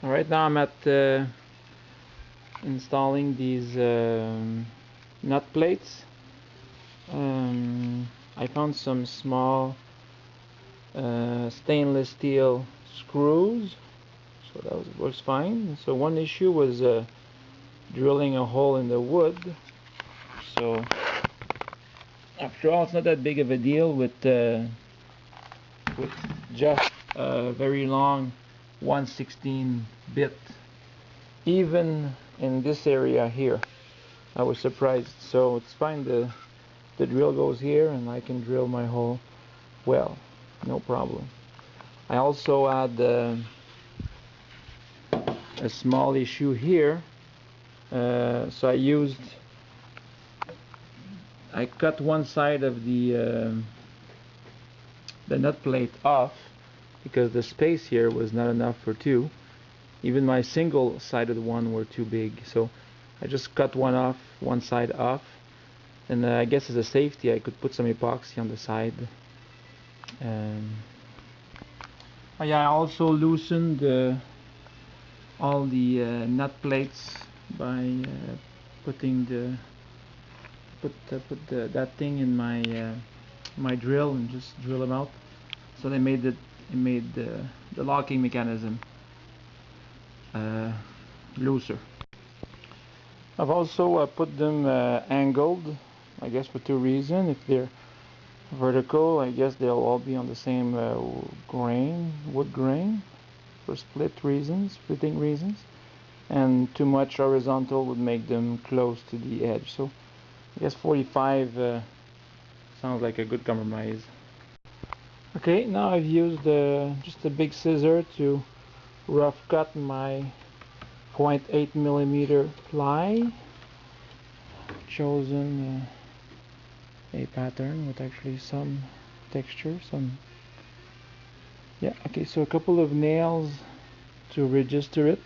Alright, now I'm at installing these nut plates. I found some small stainless steel screws, so that works fine. So one issue was drilling a hole in the wood. So after all, it's not that big of a deal with just a very long 1/16 bit. Even in this area here, I was surprised. So it's fine. The drill goes here, and I can drill my hole well, no problem. I also had a small issue here, so I cut one side of the nut plate off because the space here was not enough for two. Even my single-sided one were too big, so I just cut one side off, and I guess as a safety I could put some epoxy on the side. Oh yeah, I also loosened all the nut plates by putting that thing in my drill and just drill them out. So it made the locking mechanism looser. I've also put them angled, I guess for two reasons. If they're vertical, I guess they'll all be on the same wood grain, for splitting reasons, and too much horizontal would make them close to the edge. So I guess 45 sounds like a good compromise. Okay, now I've used just a big scissor to rough cut my 0.8 millimeter ply. Chosen a pattern with actually some texture, okay, so a couple of nails to register it.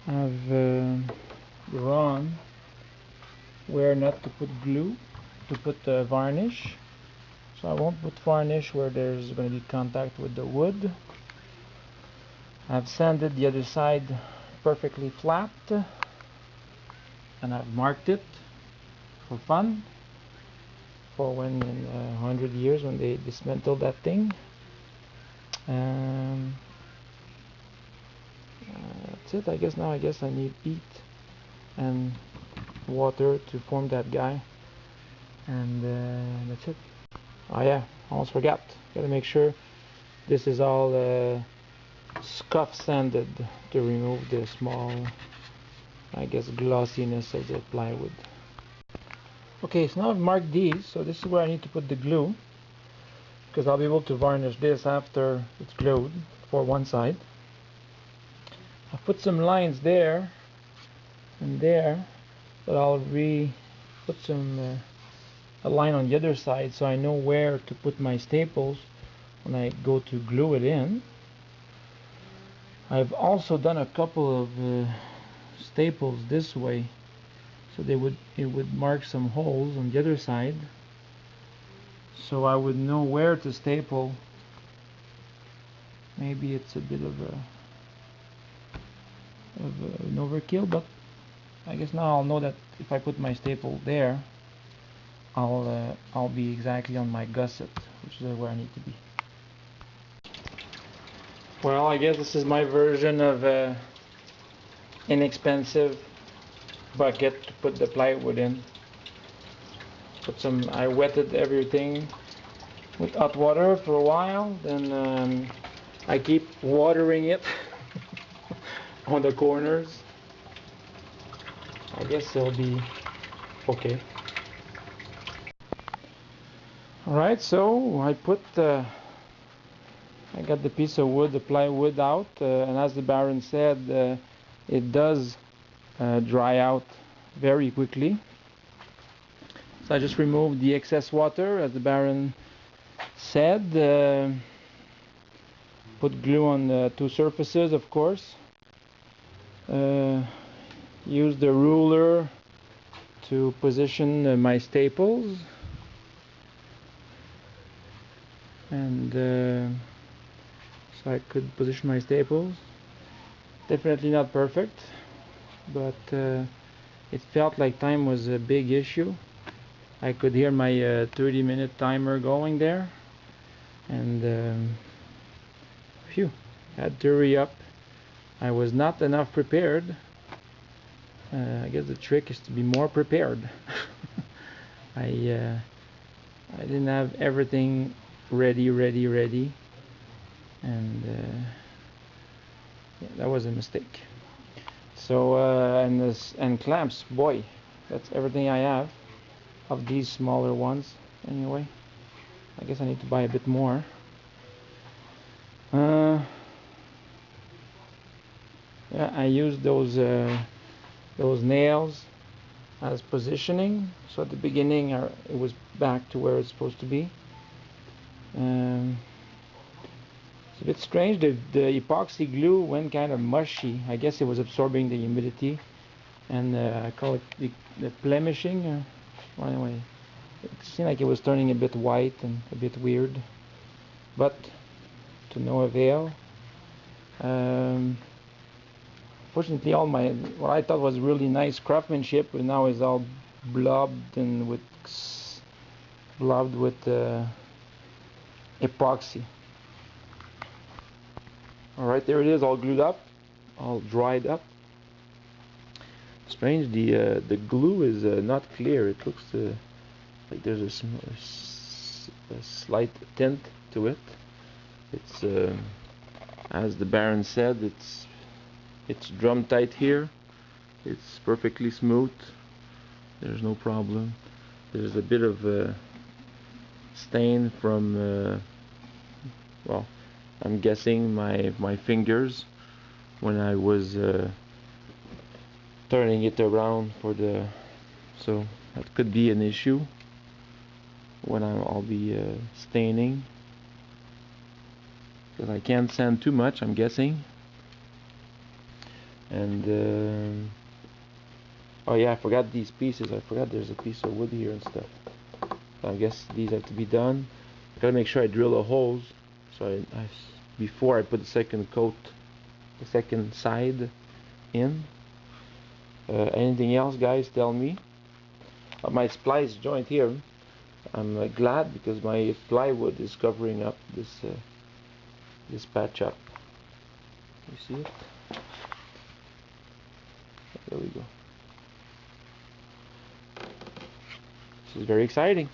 I've drawn where not to put glue, to put varnish. So I won't put varnish where there's going to be contact with the wood. I've sanded the other side perfectly flat, and I've marked it for fun, for when in 100 years when they dismantle that thing. That's it. I guess I need heat and water to form that guy, and that's it. Oh yeah, almost forgot. Gotta make sure this is all scuff sanded to remove the small, I guess, glossiness of the plywood. Okay, so now I've marked these, so this is where I need to put the glue, because I'll be able to varnish this after it's glued for one side. I've put some lines there and there, but I'll put a line on the other side so I know where to put my staples when I go to glue it in. I've also done a couple of staples this way, so it would mark some holes on the other side, so I would know where to staple. Maybe it's a bit of an overkill, but I guess now I'll know that if I put my staple there, I'll be exactly on my gusset, which is where I need to be. Well, I guess this is my version of inexpensive bucket to put the plywood in. I wetted everything with hot water for a while, then I keep watering it on the corners. I guess it'll be okay. Alright, so I got the piece of wood, the plywood out, and as the Baron said, it does dry out very quickly. So I just removed the excess water, as the Baron said. Put glue on the two surfaces, of course. Use the ruler to position my staples, and so I could position my staples. Definitely not perfect, but it felt like time was a big issue. I could hear my 30-minute timer going there, and phew, had to hurry up. I was not enough prepared. I guess the trick is to be more prepared. I didn't have everything ready, and yeah, that was a mistake. So and clamps, boy, that's everything I have of these smaller ones. Anyway, I guess I need to buy a bit more. Yeah, I used those nails as positioning. So at the beginning, it was back to where it's supposed to be. It's a bit strange. The epoxy glue went kind of mushy. I guess it was absorbing the humidity, and I call it the blemishing. Well, anyway, it seemed like it was turning a bit white and a bit weird, but to no avail. Fortunately, all my what I thought was really nice craftsmanship now is all blobbed with epoxy. All right, there it is, all glued up, all dried up. Strange, the glue is not clear. It looks like there's a slight tint to it. It's as the Baron said, it's drum tight here. It's perfectly smooth. There's no problem. There's a bit of stain from well, I'm guessing my fingers when I was turning it around so that could be an issue when I'll be staining, because I can't sand too much, I'm guessing. And oh yeah, I forgot these pieces. I forgot there's a piece of wood here and stuff. So I guess these have to be done. I gotta make sure I drill the holes so before I put the second coat, the second side in. Anything else, guys? Tell me. My splice joint here, I'm glad because my plywood is covering up this patch up. You see it? There we go. This is very exciting.